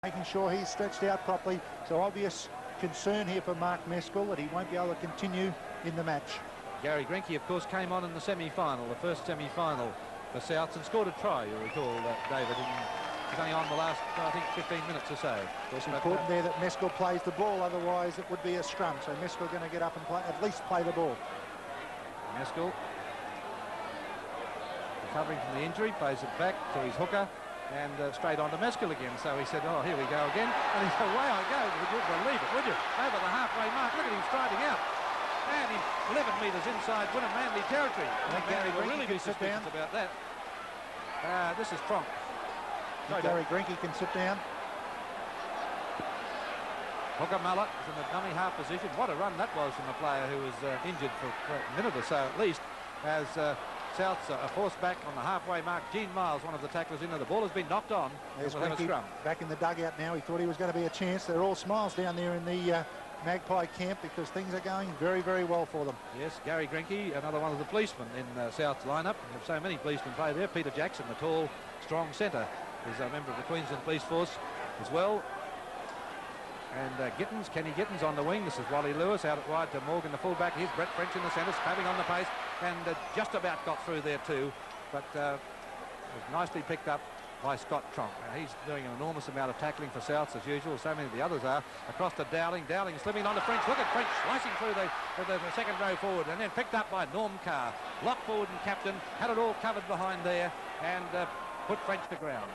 making sure he's stretched out properly. So obvious concern here for Mark Meskel that he won't be able to continue in the match. Gary Grinke, of course, came on in the semi-final, the first semi-final for Souths, and scored a try, you'll recall, David. He's only on the last, I think, 15 minutes or so. It's important there that Meskel plays the ball, otherwise it would be a scrum. So Meskel going to get up and play, at least play the ball. Meskel, recovering from the injury, plays it back to his hooker. And straight on to Meskel again. So he said, oh, here we go again. And he said, away I go. Would you believe it, would you? Over the halfway mark. Look at him striding out. And he's 11 metres inside Wynnum Manly territory. I think Gary will really be suspicious about that. This is Tronk. Gary Grinke can sit down. Hooker Mallet is in the dummy half position. What a run that was from a player who was injured for a minute or so at least. As Souths are forced back on the halfway mark. Gene Miles, one of the tacklers in there. The ball has been knocked on. There's Grinke back in the dugout now. He thought he was going to be a chance. They're all smiles down there in the Magpie camp because things are going very, very well for them. Yes, Gary Grinke, another one of the policemen in South's lineup. We have so many policemen play there. Peter Jackson, the tall, strong centre, is a member of the Queensland Police Force as well. And Gittins, Kenny Gittins on the wing. This is Wally Lewis out at wide to Morgan, the fullback. Here's Brett French in the centre, spamming on the pace, and just about got through there too. But was nicely picked up by Scott Tronk. Now, he's doing an enormous amount of tackling for Souths as usual. So many of the others are. Across to Dowling. Dowling slipping on to French. Look at French slicing through the second row forward, and then picked up by Norm Carr. Lock forward and captain. Had it all covered behind there, and put French to ground.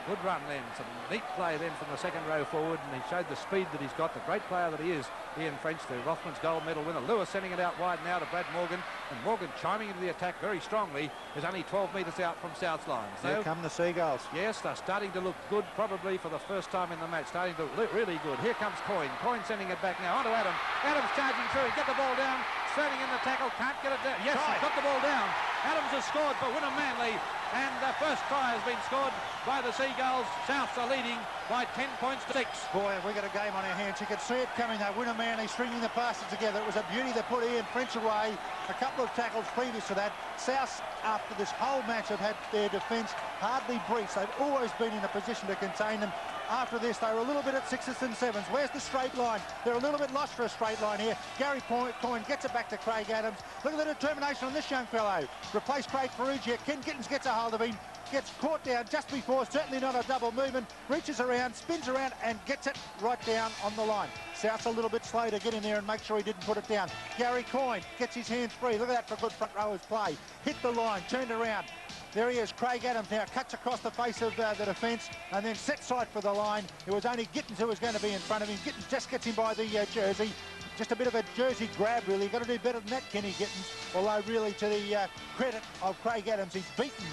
Good run then, some neat play then from the second row forward, and he showed the speed that he's got, the great player that he is, Ian French, the Rothmans gold medal winner. Lewis sending it out wide now to Brad Morgan, and Morgan chiming into the attack very strongly, is only 12 metres out from South's line. So, here come the Seagulls. Yes, they're starting to look good, probably for the first time in the match, starting to look really good. Here comes Coyne. Coyne sending it back now onto Adam. Adams charging through, he get the ball down, straining in the tackle, can't get it down. Yes, he's got the ball down. Adams has scored for Wynnum Manly, and the first try has been scored by the Seagulls. Souths are leading by 10 points to 6. Boy, have we got a game on our hands. You could see it coming though. Wynnum Manly stringing the passes together. It was a beauty to put Ian French away. A couple of tackles previous to that. Souths, after this whole match, have had their defence hardly breached. They've always been in a position to contain them. After this, they were a little bit at 6s and 7s. Where's the straight line? They're a little bit lost for a straight line here. Gary Coyne gets it back to Craig Adams. Look at the determination on this young fellow. Replace Craig Ferrugia. Ken Gittins gets a hold of him. Gets caught down just before, certainly not a double movement. Reaches around, spins around, and gets it right down on the line. South's a little bit slow to get in there and make sure he didn't put it down. Gary Coyne gets his hands free. Look at that for good front rowers play. Hit the line, turned around. There he is, Craig Adams now cuts across the face of the defence and then sets sight for the line. It was only Gittins who was going to be in front of him. Gittins just gets him by the jersey. Just a bit of a jersey grab, really. You've got to do better than that, Kenny Gittins. Although, really, to the credit of Craig Adams, he's beaten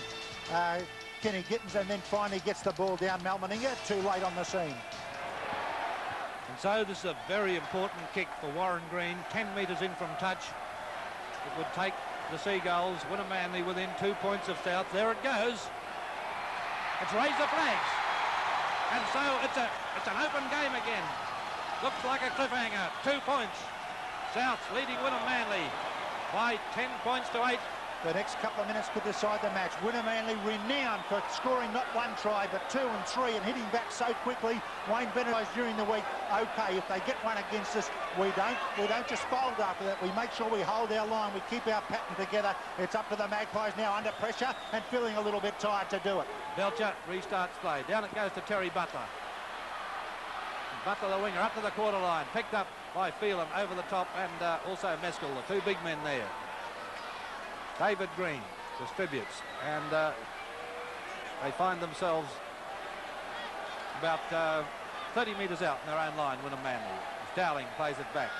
Kenny Gittins and then finally gets the ball down. Mal Meninga, too late on the scene. And so this is a very important kick for Warren Green. 10 metres in from touch. It would take the Seagulls, Wynnum Manly within 2 points of South. There it goes. It's raised the flags. And so it's an open game again. Looks like a cliffhanger. 2 points. South leading Wynnum Manly by 10 points to 8. The next couple of minutes could decide the match. Wynnum Manly renowned for scoring not one try but 2 and 3 and hitting back so quickly. Wayne Bennett during the week, okay, if they get one against us, we don't just fold after that. We make sure we hold our line, we keep our pattern together. It's up to the Magpies now under pressure and feeling a little bit tired to do it. Belcher restarts play. Down it goes to Terry Butler. Butler, the winger, up to the quarter line. Picked up by Phelan over the top, and also Meskel, the two big men there. David Green distributes, and they find themselves about 30 metres out in their own line, Wynnum Manly. Dowling plays it back.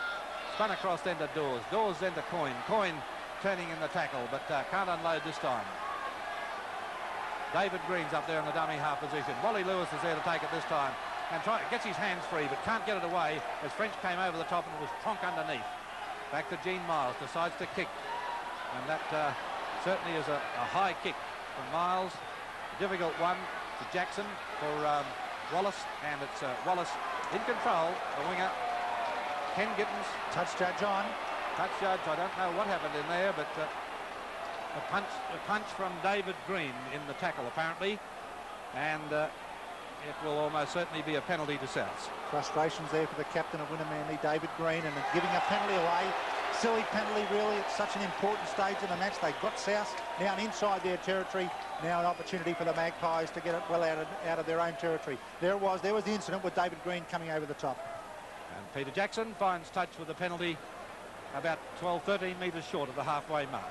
Spun across then to Dawes. Dawes then to Coyne. Coyne turning in the tackle, but can't unload this time. David Green's up there in the dummy half position. Wally Lewis is there to take it this time, and gets his hands free, but can't get it away as French came over the top and it was Tronk underneath. Back to Gene Miles, decides to kick. And that certainly is a high kick from Miles. A difficult one to Jackson for Wallace, and it's Wallace in control, the winger. Ken Gittins. Touch judge on. Touch judge, I don't know what happened in there, but a punch from David Green in the tackle apparently. And it will almost certainly be a penalty to South. Frustrations there for the captain of Wynnum Manly, David Green, and giving a penalty away. Silly penalty, really. It's such an important stage in the match. They've got South down inside their territory. Now an opportunity for the Magpies to get it well out of their own territory. There it was. There was the incident with David Green coming over the top. And Peter Jackson finds touch with the penalty about 12, 13 metres short of the halfway mark.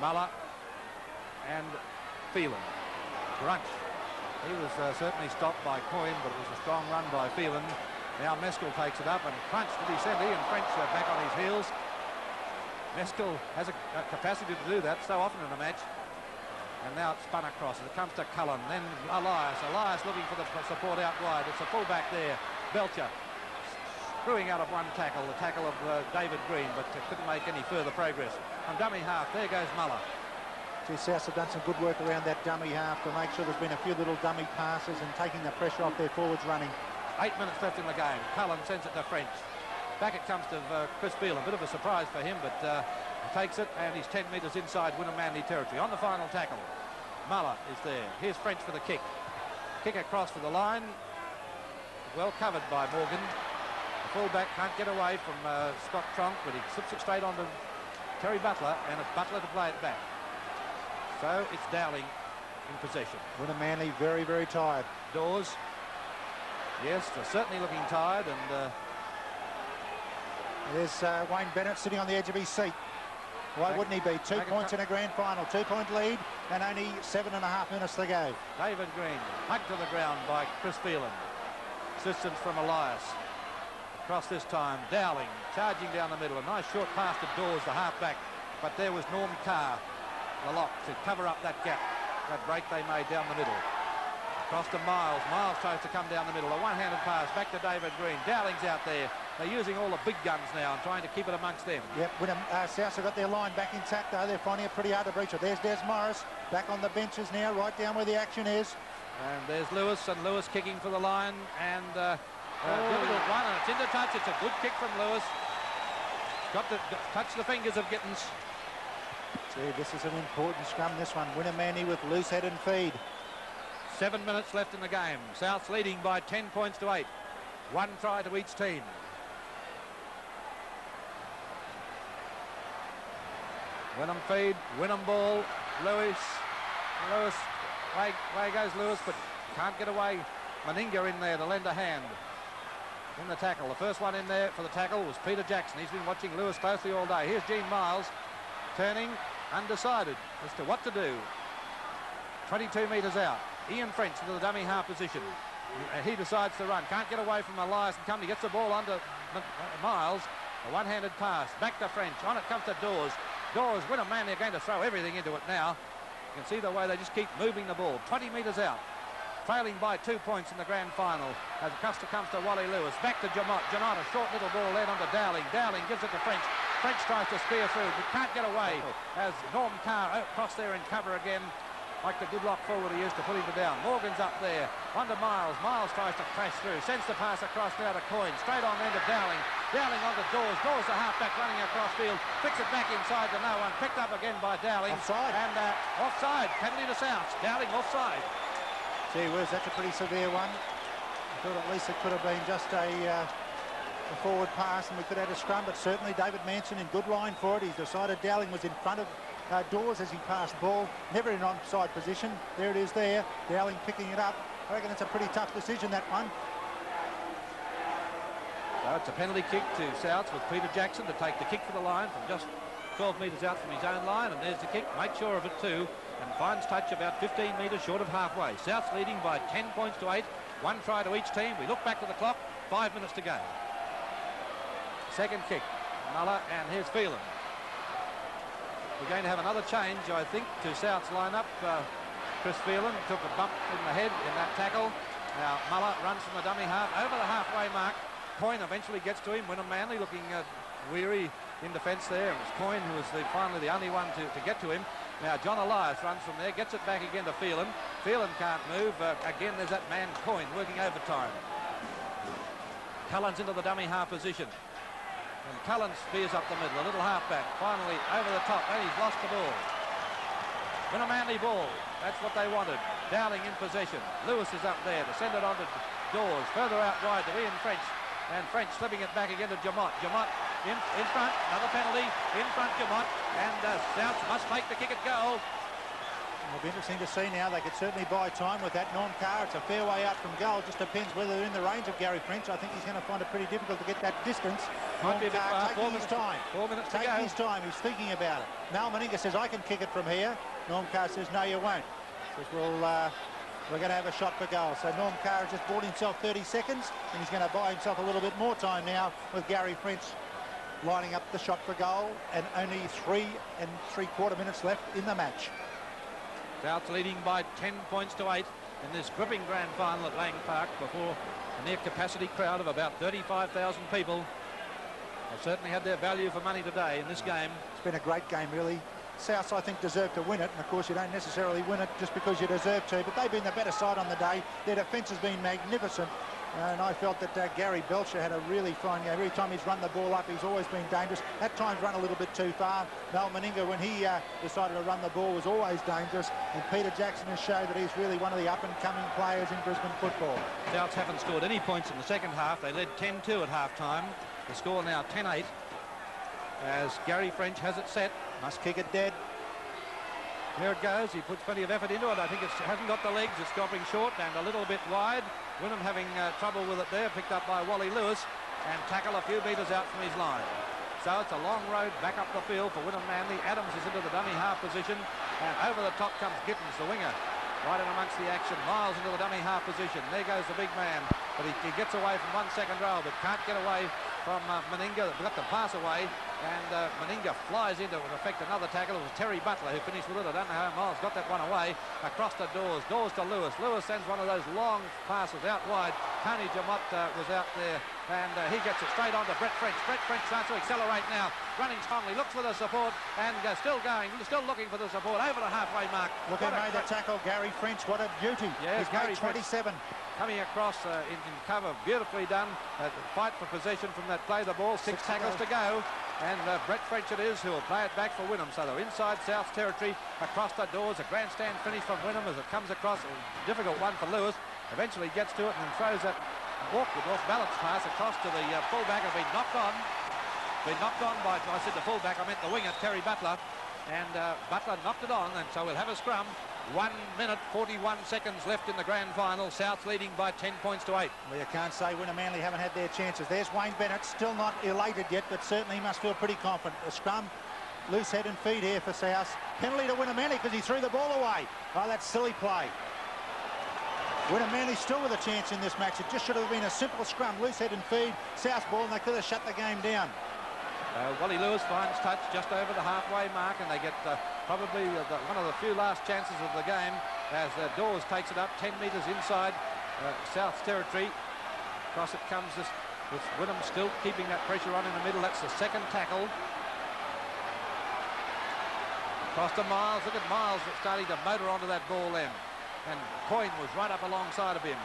Muller and Phelan. Grunch. He was certainly stopped by Coyne, but it was a strong run by Phelan. Now Meskel takes it up and Crunch to be sent. Ian French back on his heels. Meskel has a capacity to do that so often in a match. And now it's spun across as it comes to Cullen. Then Elias. Elias looking for the support out wide. It's a fullback there. Belcher screwing out of one tackle, the tackle of David Green, but couldn't make any further progress. On dummy half, there goes Muller. Gee, South have done some good work around that dummy half to make sure there's been a few little dummy passes and taking the pressure off their forwards running. 8 minutes left in the game. Cullen sends it to French. Back it comes to Chris Phelan. A bit of a surprise for him, but he takes it and he's 10 metres inside Wynnum Manly territory. On the final tackle, Muller is there. Here's French for the kick. Kick across for the line. Well covered by Morgan. The fullback can't get away from Scott Tronk, but he slips it straight onto Terry Butler, and it's Butler to play it back. So it's Dowling in possession. Wynnum Manly very, very tired. Dawes. Yes, they're certainly looking tired, and there's Wayne Bennett sitting on the edge of his seat. Why wouldn't he be? 2 points in a grand final, 2-point lead, and only 7.5 minutes to go. David Green hugged to the ground by Chris Phelan. Assistance from Elias. Across this time, Dowling charging down the middle. A nice short pass to Dawes, the halfback, but there was Norm Carr, the lock, to cover up that gap, that break they made down the middle. Across to Miles. Miles tries to come down the middle. A one-handed pass back to David Green. Dowling's out there. They're using all the big guns now and trying to keep it amongst them. Yep, South have got their line back intact, though. They're finding it pretty hard to breach it. There's Des Morris back on the benches now, right down where the action is. And there's Lewis, and Lewis kicking for the line. And difficult one, and it's into touch. It's a good kick from Lewis. Got to touch the fingers of Gittins. Gee, this is an important scrum, this one. Wynnum Manly with loose head and feed. 7 minutes left in the game. South's leading by 10 points to 8. One try to each team. Wynnum feed, Wynnum ball, Lewis, way goes Lewis, but can't get away. Meninga in there to lend a hand in the tackle. The first one in there for the tackle was Peter Jackson. He's been watching Lewis closely all day. Here's Gene Miles turning, undecided as to what to do. 22 metres out. Ian French into the dummy half position. He decides to run. Can't get away from Elias and Company. Gets the ball under Miles. A one-handed pass. Back to French. On it comes to Dawes. Dawes, Wynnum Manly are going to throw everything into it now. You can see the way they just keep moving the ball. 20 metres out. Trailing by 2 points in the grand final. As Custer comes to Wally Lewis. Back to Janot. Janot, a short little ball led onto Dowling. Dowling gives it to French. French tries to spear through, but can't get away. As Norm Carr across there in cover again. Like the good lock forward he is to put him down. Morgan's up there. Onto Miles. Miles tries to crash through. Sends the pass across now to Coyne. Straight on into Dowling. Dowling onto Dawes. Dawes the halfback running across field. Flicks it back inside to no one. Picked up again by Dowling. Offside. And offside. Penalty to South. Dowling offside. Gee whiz, that's a pretty severe one. I thought at least it could have been just a forward pass and we could have had a scrum, but certainly David Manson in good line for it. He's decided Dowling was in front of Dawes as he passed ball, never in onside position. There it is there. Dowling picking it up. I reckon it's a pretty tough decision, that one. So it's a penalty kick to Souths with Peter Jackson to take the kick for the line from just 12 metres out from his own line, and there's the kick. Make sure of it too, and finds touch about 15 metres short of halfway. Souths leading by 10 points to 8. One try to each team. We look back to the clock. 5 minutes to go. Second kick. Muller, and here's Phelan. We're going to have another change, I think, to South's lineup. Chris Phelan took a bump in the head in that tackle. Now Muller runs from the dummy half over the halfway mark. Coyne eventually gets to him. Wynnum Manly looking weary in defence there. It was Coyne who was finally the only one to get to him. Now John Elias runs from there, gets it back again to Phelan. Phelan can't move. Again, there's that man Coyne working overtime. Cullen's into the dummy half position. And Cullen spears up the middle, a little halfback, finally over the top, and he's lost the ball. Win a Manly ball. That's what they wanted. Dowling in possession. Lewis is up there to send it on to Dawes. Further out wide to Ian French. And French slipping it back again to Jamont. Jamont in front. Another penalty. In front Jamont. And South must make the kick at goal. It'll be interesting to see now. They could certainly buy time with that. Norm Carr, it's a fair way out from goal. Just depends whether they're in the range of Gary French. I think he's going to find it pretty difficult to get that distance. Might be a bit far. Taking his time. 4 minutes to go. Taking his time. He's thinking about it. Mal Meninga says, I can kick it from here. Norm Carr says, no, you won't. Says, well, we're going to have a shot for goal. So Norm Carr has just bought himself 30 seconds, and he's going to buy himself a little bit more time now with Gary French lining up the shot for goal, and only 3 3/4 minutes left in the match. Souths leading by 10 points to 8 in this gripping grand final at Lang Park before a near capacity crowd of about 35,000 people. They've certainly had their value for money today in this game. It's been a great game, really. Souths, I think, deserve to win it, and of course you don't necessarily win it just because you deserve to, but they've been the better side on the day. Their defence has been magnificent, and I felt that Gary Belcher had a really fine game. Every time he's run the ball up, he's always been dangerous. At times run a little bit too far. Mal Meninga, when he decided to run the ball, was always dangerous, and Peter Jackson has shown that he's really one of the up-and-coming players in Brisbane football. Souths haven't scored any points in the second half. They led 10-2 at half-time. The score now 10-8 as Gary French has it set. Must kick it dead. There it goes. He puts plenty of effort into it. I think it hasn't got the legs. It's dropping short and a little bit wide. Wynnum having trouble with it there, picked up by Wally Lewis, and tackle a few metres out from his line. So it's a long road back up the field for Wynnum Manly. Adams is into the dummy half position, and over the top comes Gittins, the winger, right in amongst the action. Miles into the dummy half position. There goes the big man, but he gets away from 1 second row, but can't get away from Meninga. Got the pass away, and Meninga flies into, in effect, another tackle. It was Terry Butler who finished with it. I don't know how Miles got that one away. Across to Dawes. Dawes to Lewis. Lewis sends one of those long passes out wide. Tony Jamont was out there, and he gets it straight on to Brett French. Brett French starts to accelerate now. Running strongly, looks for the support, and still going, still looking for the support over the halfway mark. Look, he made the tackle, Gary French. What a beauty. Yes, he's Gary made 27. Coming across in cover, beautifully done. Fight for possession from that play the ball. Six tackles to go. And Brett French it is who will play it back for Wynnum. So they're inside South territory. Across the doors, a grandstand finish from Wynnum as it comes across. A difficult one for Lewis. Eventually gets to it and throws that awkward off-balance pass across to the fullback. Has been knocked on. Been knocked on by, I said the fullback, I meant the winger, Terry Butler. And Butler knocked it on, and so we'll have a scrum. 1 minute 41 seconds left in the grand final. South leading by 10 points to 8. Well, you can't say Wynnum Manly haven't had their chances. There's Wayne Bennett, still not elated yet, but certainly he must feel pretty confident. A scrum, loose head and feet here for South. Penalty to Wynnum Manly because he threw the ball away. Oh, that's silly play. Wynnum Manly still with a chance in this match. It just should have been a simple scrum, loose head and feed, South ball, and they could have shut the game down. Wally Lewis finds touch just over the halfway mark, and they get probably one of the few last chances of the game as Dawes takes it up 10 metres inside South's territory. Across it comes this, with Wynnum still keeping that pressure on in the middle. That's the second tackle. Across to Miles. Look at Miles starting to motor onto that ball then. And Coyne was right up alongside of him.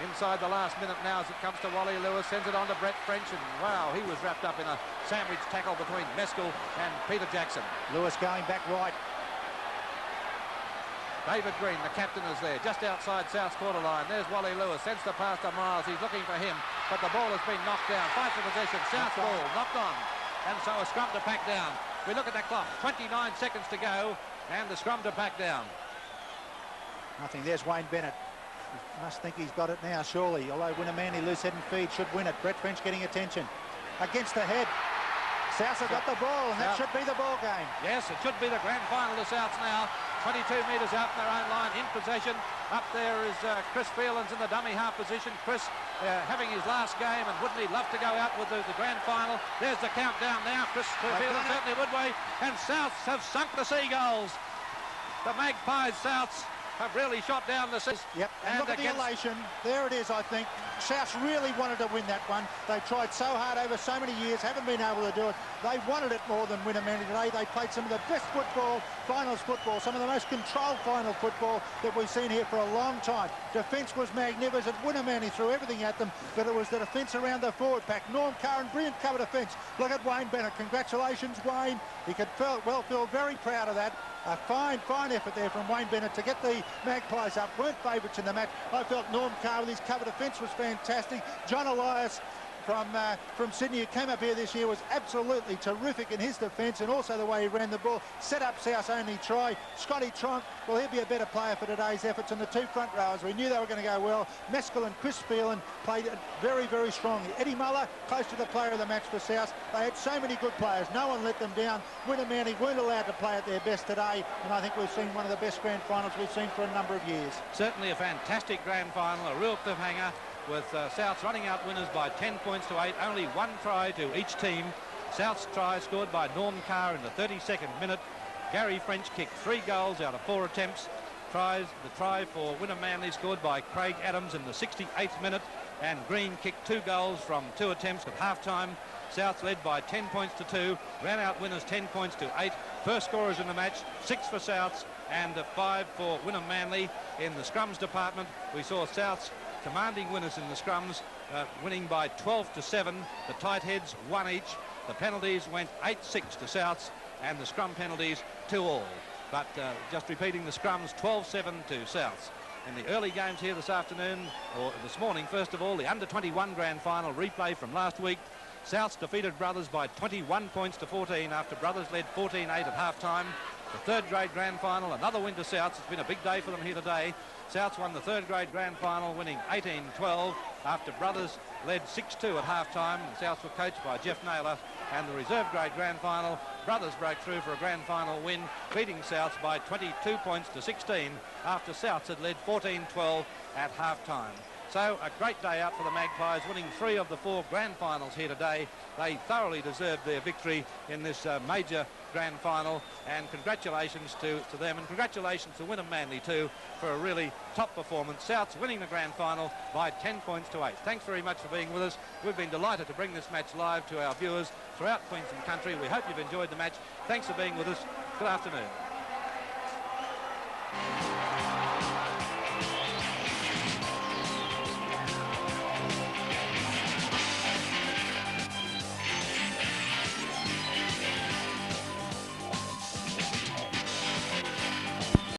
Inside the last minute now as it comes to Wally Lewis, sends it on to Brett French, and wow, he was wrapped up in a sandwich tackle between Meskel and Peter Jackson. Lewis going back right. David Green, the captain, is there, just outside South's quarter line. There's Wally Lewis, sends the pass to Miles. He's looking for him, but the ball has been knocked down. Fight for possession, South ball, knocked on. And so a scrum to pack down. We look at that clock, 29 seconds to go, and the scrum to pack down. Nothing, there's Wayne Bennett. He must think he's got it now, surely. Although Wynnum Manly, loose head and feed, should win it. Brett French getting attention. Against the head. South have got the ball, and that should be the ball game. Yes, it should be the grand final to Souths now. 22 metres out from their own line, in possession. Up there is Chris Phelan's in the dummy half position. Chris having his last game, and wouldn't he love to go out with the grand final? There's the countdown now. Chris Phelan certainly would way. And Souths have sunk the Seagulls. The Magpies, Souths, have really shot down the seas. Yep, and look at the elation. There it is, I think. Souths really wanted to win that one. They tried so hard over so many years, haven't been able to do it. They wanted it more than Wynnum Manly today. They played some of the best football, finals football, some of the most controlled final football that we've seen here for a long time. Defence was magnificent. Wynnum Manly threw everything at them, but it was the defence around the forward pack. Norm Carr, brilliant cover defence. Look at Wayne Bennett. Congratulations, Wayne. He could well feel very proud of that. A fine effort there from Wayne Bennett to get the Magpies up. Weren't favourites in the match. I felt Norm Carr with his cover defence was fantastic. John Elias from Sydney, who came up here this year, was absolutely terrific in his defence, and also the way he ran the ball, set up South's only try. Scotty Tronk, well, he'll be a better player for today's efforts, and the two front rowers, we knew they were going to go well. Meskel and Chris Phelan played very, very strongly. Eddie Muller, close to the player of the match for South. They had so many good players. No one let them down. Winnermanly weren't allowed to play at their best today, and I think we've seen one of the best grand finals we've seen for a number of years. Certainly a fantastic grand final, a real cliffhanger, with Souths running out winners by 10 points to 8, only one try to each team. South's try scored by Norm Carr in the 32nd minute. Gary French kicked 3 goals out of 4 attempts. The try for Winnermanly scored by Craig Adams in the 68th minute, and Green kicked 2 goals from 2 attempts at half-time. Souths led by 10 points to 2, ran out winners 10 points to 8. First scorers in the match, 6 for Souths and 5 for Winnermanly. In the scrums department, we saw Souths commanding winners in the scrums, winning by 12 to 7. The tight heads 1 each. The penalties went 8-6 to Souths, and the scrum penalties 2 all. But just repeating the scrums, 12-7 to Souths. In the early games here this afternoon, or this morning, first of all, the under-21 grand final replay from last week. Souths defeated Brothers by 21 points to 14 after Brothers led 14-8 at half-time. The third grade grand final, another win to Souths. It's been a big day for them here today. Souths won the third grade grand final, winning 18-12 after Brothers led 6-2 at half-time. Souths were coached by Jeff Naylor. And the reserve grade grand final, Brothers broke through for a grand final win, beating Souths by 22 points to 16 after Souths had led 14-12 at half-time. So a great day out for the Magpies, winning 3 of the 4 grand finals here today. They thoroughly deserved their victory in this major grand final, and congratulations to them, and congratulations to Winnermanly too for a really top performance. Souths winning the grand final by 10 points to 8. Thanks very much for being with us. We've been delighted to bring this match live to our viewers throughout Queensland country. We hope you've enjoyed the match. Thanks for being with us. Good afternoon.